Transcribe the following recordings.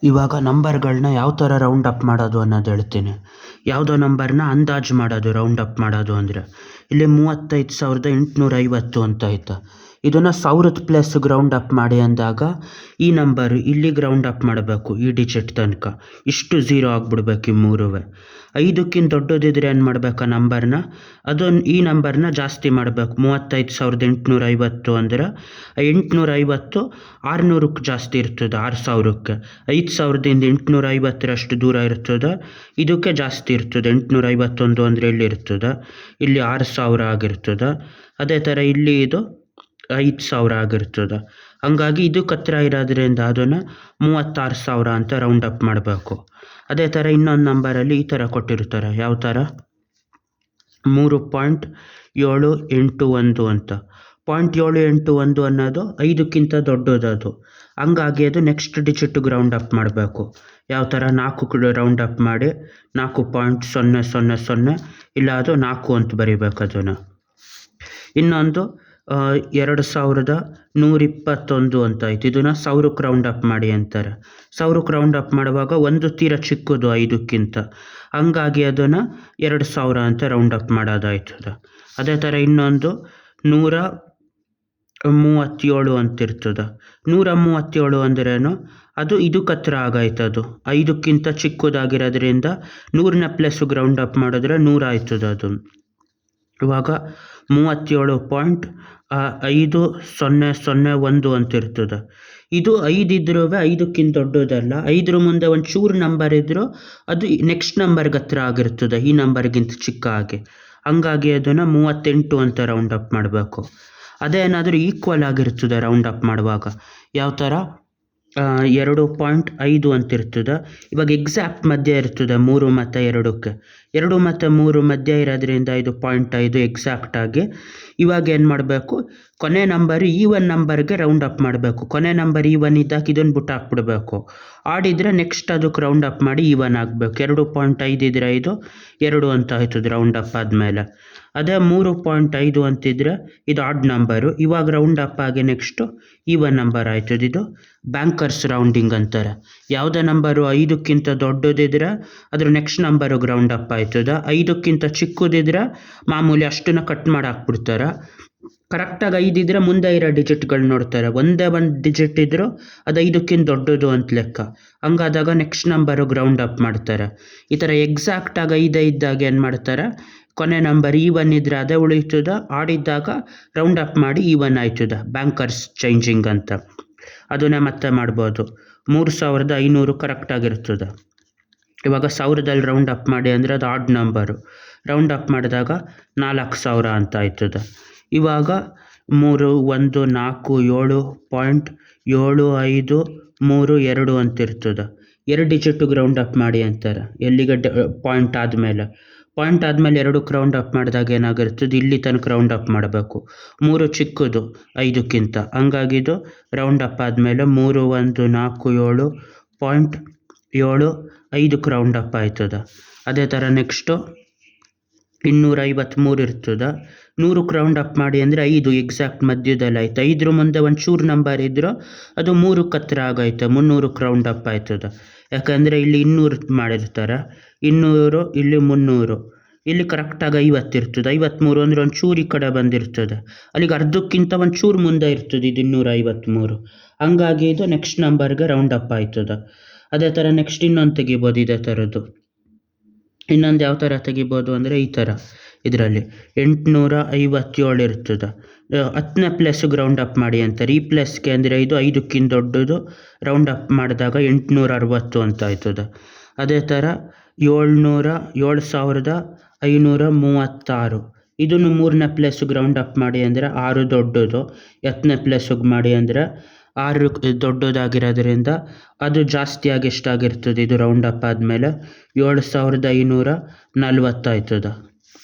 ಇವಾಗ ನಂಬರ್ಗಳನ್ನ ಯಾವ ಥರ ರೌಂಡ್ ಅಪ್ ಮಾಡೋದು ಅನ್ನೋದು ಹೇಳ್ತೀನಿ. ಯಾವುದೋ ನಂಬರ್ನ ಅಂದಾಜು ಮಾಡೋದು ರೌಂಡ್ ಅಪ್ ಮಾಡೋದು ಅಂದರೆ, ಇಲ್ಲಿ 35,850 ಅಂತ ಆಯ್ತಾ. ಇದನ್ನು 1000ದ ಪ್ಲೇಸಿಗೆ ರೌಂಡ್ ಅಪ್ ಮಾಡಿ ಅಂದಾಗ ಈ ನಂಬರು ಇಲ್ಲಿಗೆ ರೌಂಡ್ ಅಪ್ ಮಾಡಬೇಕು, ಈ ಡಿಜಿಟ್ ತನಕ ಇಷ್ಟು 0 ಆಗಿಬಿಡ್ಬೇಕು ಈ ಮೂರುವೆ. 5ಕ್ಕಿಂತ ದೊಡ್ಡದಿದ್ರೆ ಏನು ಮಾಡಬೇಕು ನಂಬರ್ನ, ಈ ನಂಬರ್ನ ಜಾಸ್ತಿ ಮಾಡಬೇಕು. 35,850 ಅಂದರೆ 850 600ಕ್ಕೆ ಜಾಸ್ತಿ ಇರ್ತದೆ, 6,000ಕ್ಕೆ. 5,000ದಿಂದ 850ರಷ್ಟು ದೂರ ಇರ್ತದೆ, ಇದಕ್ಕೆ ಜಾಸ್ತಿ ಇರ್ತದೆ. 851 ಅಂದರೆ ಇಲ್ಲಿ ಇರ್ತದೆ, ಇಲ್ಲಿ 6,000 ಆಗಿರ್ತದೆ. ಅದೇ ಥರ ಇಲ್ಲಿ ಇದು 5,000 ಆಗಿರ್ತದೆ. ಹಂಗಾಗಿ ಇದಕ್ಕೆ ಹತ್ರ ಇರೋದ್ರಿಂದ ಅದನ್ನು 36,000 ಅಂತ ರೌಂಡ್ ಅಪ್ ಮಾಡಬೇಕು. ಅದೇ ಥರ ಇನ್ನೊಂದು ನಂಬರಲ್ಲಿ ಈ ಥರ ಕೊಟ್ಟಿರ್ತಾರೆ, ಯಾವ ಥರ 3.781 ಅಂತ. 0.781 ಅನ್ನೋದು 5ಕ್ಕಿಂತ ದೊಡ್ಡದದು. ಹಂಗಾಗಿ ಅದು ನೆಕ್ಸ್ಟ್ ಡಿಜಿಟ್ಗೆ ರೌಂಡ್ ಅಪ್ ಮಾಡಬೇಕು. ಯಾವ ಥರ 4 ರೌಂಡ್ ಅಪ್ ಮಾಡಿ 4.000 ಇಲ್ಲ ಅದು 4 ಅಂತ ಬರಿಬೇಕು ಅದನ್ನು. ಇನ್ನೊಂದು 2,121 ಅಂತ ಆಯ್ತು. ಇದನ್ನು 1000ಕ್ಕೆ ರೌಂಡ್ ಅಪ್ ಮಾಡಿ ಅಂತಾರೆ. 1000ಕ್ಕೆ ರೌಂಡ್ ಅಪ್ ಮಾಡುವಾಗ ಒಂದು ತೀರ ಚಿಕ್ಕದು 5ಕ್ಕಿಂತ, ಹಂಗಾಗಿ ಅದನ್ನು 2,000 ಅಂತ ರೌಂಡ್ ಅಪ್ ಮಾಡೋದಾಯ್ತದೆ. ಅದೇ ಥರ ಇನ್ನೊಂದು 137 ಅಂತಿರ್ತದೆ. 137 ಅಂದ್ರೇನು, ಅದು ಇದಕ್ಕೆ ಹತ್ರ ಆಗೈತದು. 5ಕ್ಕಿಂತ ಚಿಕ್ಕದಾಗಿರೋದ್ರಿಂದ 100ನ ಪ್ಲಸ್ಗೆ ರೌಂಡ್ ಅಪ್ ಮಾಡಿದ್ರೆ 100 ಆಯ್ತದೆ ಅದು. ಇವಾಗ 37.5001 ಅಂತಿರ್ತದೆ. ಇದು 5 ಇದ್ರೂ 5ಕ್ಕಿಂತ ದೊಡ್ಡದಲ್ಲ. 5ರ ಮುಂದೆ ಒಂದು ಚೂರು ನಂಬರ್ ಇದ್ದರೂ ಅದು ನೆಕ್ಸ್ಟ್ ನಂಬರ್ಗೆ ಹತ್ರ ಆಗಿರ್ತದೆ, ಈ ನಂಬರ್ಗಿಂತ ಚಿಕ್ಕ ಹಾಗೆ. ಹಂಗಾಗಿ ಅದನ್ನು 38 ಅಂತ ರೌಂಡ್ ಅಪ್ ಮಾಡಬೇಕು. ಅದೇನಾದರೂ ಈಕ್ವಲ್ ಆಗಿರ್ತದೆ ರೌಂಡ್ ಅಪ್ ಮಾಡುವಾಗ, ಯಾವ ಥರ 2.5 ಅಂತಿರ್ತದೆ. ಇವಾಗ ಎಕ್ಸಾಕ್ಟ್ ಮಧ್ಯೆ ಇರ್ತದೆ 3 ಮತ್ತು 2ಕ್ಕೆ. 2 ಮತ್ತು 3 ಮಧ್ಯೆ ಇರೋದ್ರಿಂದ ಇದು 0.5 ಎಕ್ಸಾಕ್ಟಾಗಿ. ಇವಾಗ ಏನು ಮಾಡಬೇಕು, ಕೊನೆ ನಂಬರ್ ಈವನ್ ನಂಬರ್ಗೆ ರೌಂಡ್ ಅಪ್ ಮಾಡಬೇಕು. ಕೊನೆ ನಂಬರ್ ಈವನ್ ಇದ್ದಾಗ ಇದನ್ನು ಬಿಟ್ಟು ಹಾಕ್ಬಿಡ್ಬೇಕು. ಆಡಿದರೆ ನೆಕ್ಸ್ಟ್ ಅದಕ್ಕೆ ರೌಂಡ್ ಅಪ್ ಮಾಡಿ ಈವನ್ ಆಗಬೇಕು. 2.5 ಇದ್ರೆ 2 ಅಂತ ಆಯ್ತದೆ ರೌಂಡ್ ಅಪ್ ಆದಮೇಲೆ. ಅದೇ 3.5 ಅಂತಿದ್ರೆ ಇದು ಆಡ್ ನಂಬರು. ಇವಾಗ ರೌಂಡ್ ಅಪ್ ಆಗಿ ನೆಕ್ಸ್ಟು ಈವನ್ ನಂಬರ್ ಆಯ್ತದೆ. ಇದು ಬ್ಯಾಂಕರ್ಸ್ ರೌಂಡಿಂಗ್ ಅಂತಾರೆ. ಯಾವುದೇ ನಂಬರು 5ಕ್ಕಿಂತ ದೊಡ್ಡದಿದ್ರೆ ಅದ್ರ ನೆಕ್ಸ್ಟ್ ನಂಬರಿಗೆ ರೌಂಡ್ ಅಪ್ ಆಯ್ತದೆ. 5ಕ್ಕಿಂತ ಚಿಕ್ಕದಿದ್ರೆ ಮಾಮೂಲಿ ಅಷ್ಟನ್ನು ಕಟ್ ಮಾಡಿ ಹಾಕ್ಬಿಡ್ತಾರೆ. ಕರೆಕ್ಟಾಗಿ 5 ಇದ್ರೆ ಮುಂದೆ ಇರೋ ಡಿಜಿಟ್ಗಳು ನೋಡ್ತಾರೆ. ಒಂದೇ ಒಂದು ಡಿಜಿಟ್ ಇದ್ದರೂ ಅದು 5ಕ್ಕಿಂತ ದೊಡ್ಡದು ಅಂತ ಲೆಕ್ಕ. ಹಂಗಾದಾಗ ನೆಕ್ಸ್ಟ್ ನಂಬರಿಗೆ ರೌಂಡ್ ಅಪ್ ಮಾಡ್ತಾರೆ. ಈ ಥರ ಎಕ್ಸಾಕ್ಟಾಗಿ 5 ಇದ್ದಾಗ ಏನು ಮಾಡ್ತಾರೆ, ಕೊನೆ ನಂಬರ್ ಈವನ್ ಇದ್ದರೆ ಅದೇ ಉಳಿತದೆ, ಆಡಿದ್ದಾಗ ರೌಂಡ್ ಅಪ್ ಮಾಡಿ ಈವನ್ ಆಯ್ತದೆ. ಬ್ಯಾಂಕರ್ಸ್ ಚೇಂಜಿಂಗ್ ಅಂತ ಅದನ್ನೇ ಮತ್ತೆ ಮಾಡ್ಬೋದು. 3,500 ಕರೆಕ್ಟಾಗಿರ್ತದೆ. ಇವಾಗ 1000ದಲ್ಲಿ ರೌಂಡ್ ಅಪ್ ಮಾಡಿ ಅಂದರೆ ಅದು ಆಡ್ ನಂಬರು. ರೌಂಡ್ ಅಪ್ ಮಾಡಿದಾಗ 4,000 ಅಂತ ಆಯ್ತದೆ. ಇವಾಗ 3,1,4,7.7532 ಅಂತಿರ್ತದೆ. 2 ಡಿಜಿಟಿಗೆ ರೌಂಡ್ ಅಪ್ ಮಾಡಿ ಅಂತಾರೆ. ಎಲ್ಲಿಗೆ ಪಾಯಿಂಟ್ ಆದಮೇಲೆ 2ಕ್ಕೆ ರೌಂಡ್ ಅಪ್ ಮಾಡಿದಾಗ ಏನಾಗಿರ್ತದೆ, ಇಲ್ಲಿ ತನಕ ರೌಂಡ್ ಅಪ್ ಮಾಡಬೇಕು. 3 ಚಿಕ್ಕದು 5ಕ್ಕಿಂತ, ಹಂಗಾಗಿ ಇದು ರೌಂಡ್ ಅಪ್ ಆದಮೇಲೆ 3,1,4,7.75ಕ್ಕೆ ರೌಂಡ್ ಅಪ್ ಆಯ್ತದೆ. ಅದೇ ಥರ ನೆಕ್ಸ್ಟು 253 ಇರ್ತದೆ. 100ಕ್ಕೆ ರೌಂಡ್ ಅಪ್ ಮಾಡಿ ಅಂದರೆ 5 ಎಕ್ಸಾಕ್ಟ್ ಮಧ್ಯದಲ್ಲಿ ಆಯ್ತು. 5ರ ಮುಂದೆ ಒಂದು ಚೂರು ನಂಬರ್ ಇದ್ದರೂ ಅದು 3ಕ್ಕೆ ಹತ್ರ ಆಗೈತೆ, 300ಕ್ಕೆ ರೌಂಡ್ ಅಪ್ ಆಯ್ತದೆ. ಯಾಕಂದರೆ ಇಲ್ಲಿ 200 ಮಾಡಿರ್ತಾರೆ, 200 ಇಲ್ಲಿ 300, ಇಲ್ಲಿ ಕರೆಕ್ಟಾಗಿ 50 ಇರ್ತದೆ. 53 ಅಂದರೆ ಒಂದು ಚೂರು ಈ ಕಡೆ ಬಂದಿರ್ತದೆ, ಅಲ್ಲಿಗೆ ಅರ್ಧಕ್ಕಿಂತ ಒಂದು ಚೂರು ಮುಂದೆ ಇರ್ತದೆ ಇದು 253. ಹಂಗಾಗಿ ಇದು ನೆಕ್ಸ್ಟ್ ನಂಬರ್ಗೆ ರೌಂಡ್ ಅಪ್ ಆಯ್ತದೆ. ಅದೇ ಥರ ನೆಕ್ಸ್ಟ್ ಇನ್ನೊಂದು ತೆಗಿಬೋದು ಇದೇ ಥರದ್ದು. ಇನ್ನೊಂದು ಯಾವ ಥರ ತೆಗಿಬೋದು ಅಂದರೆ ಈ ಥರ, ಇದರಲ್ಲಿ 857 ಇರ್ತದೆ. 10ನೇ ಪ್ಲೇಸಿಗೆ ರೌಂಡ್ ಅಪ್ ಮಾಡಿ ಅಂತಾರೆ. ಈ ಪ್ಲೇಸ್ಗೆ ಅಂದರೆ ಇದು 5ಕ್ಕಿಂತ ದೊಡ್ಡದು, ರೌಂಡ್ ಅಪ್ ಮಾಡಿದಾಗ 860 ಅಂತ ಆಯ್ತದೆ. ಅದೇ ಥರ 7,536 ಇದನ್ನು 3ನೇ ಪ್ಲೇಸಿಗೆ ರೌಂಡ್ ಅಪ್ ಮಾಡಿ ಅಂದರೆ 6 ದೊಡ್ಡದು. 10ನೇ ಪ್ಲೇಸಿಗೆ ಮಾಡಿ ಅಂದರೆ 6 ದೊಡ್ಡದಾಗಿರೋದ್ರಿಂದ ಅದು ಜಾಸ್ತಿಯಾಗಿ ಎಷ್ಟಾಗಿರ್ತದೆ ಇದು ರೌಂಡ್ ಅಪ್ ಆದಮೇಲೆ 7,540 ಆಯ್ತದೆ.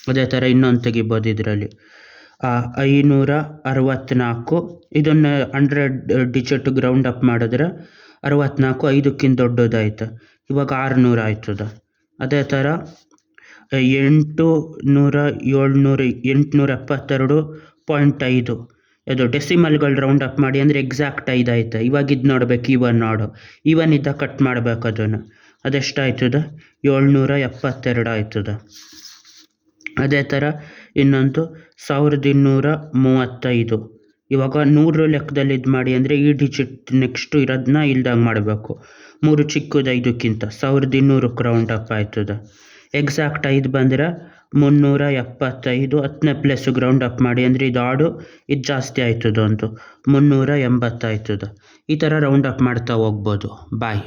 ಅದೇ ಥರ ಇನ್ನೊಂದು ತೆಗಿಬೋದು ಇದರಲ್ಲಿ 564. ಇದನ್ನು 100 ಡಿಜಿಟ್ಗೆ ರೌಂಡ್ ಅಪ್ ಮಾಡಿದ್ರೆ 64 5ಕ್ಕಿಂತ ದೊಡ್ಡದಾಯ್ತು. ಇವಾಗ 600 ಆಯ್ತದೆ. ಅದೇ ಥರ 872.5 ಇದು ಡೆಸಿಮಲ್ಗಳು ರೌಂಡ್ ಅಪ್ ಮಾಡಿ ಅಂದರೆ ಎಕ್ಸಾಕ್ಟ್ 5 ಆಯ್ತು. ಇವಾಗ ಇದು ನೋಡ್ಬೇಕು, ಇವನ್ ನೋಡು, ಇವನ್ ಇದ್ದ ಕಟ್ ಮಾಡಬೇಕು ಅದನ್ನು. ಅದೆಷ್ಟಾಯ್ತದ? 772 ಆಯ್ತದ. ಅದೇ ಥರ ಇನ್ನೊಂದು 1235. ಇವಾಗ 100 ಲೆಕ್ಕದಲ್ಲಿ ಇದು ಮಾಡಿ ಅಂದರೆ ಈ ಡಿಜಿಟ್ ನೆಕ್ಸ್ಟು ಇರೋದನ್ನ ಇಲ್ದಂಗೆ ಮಾಡಬೇಕು. 3 ಚಿಕ್ಕದು 5ಕ್ಕಿಂತ 1200 ರೌಂಡ್ ಅಪ್ ಆಯ್ತದ. ಎಕ್ಸಾಕ್ಟ್ 5 ಬಂದರೆ 375. 10ನೇ ಪ್ಲೇಸಿಗೆ ರೌಂಡ್ ಅಪ್ ಮಾಡಿ ಅಂದರೆ ಇದು ಆಡು, ಇದು ಜಾಸ್ತಿ ಆಯ್ತದ, ಒಂದು 380 ಆಯ್ತದ. ಈ ಥರ ರೌಂಡ್ ಅಪ್ ಮಾಡ್ತಾ ಹೋಗ್ಬೋದು. ಬಾಯ್.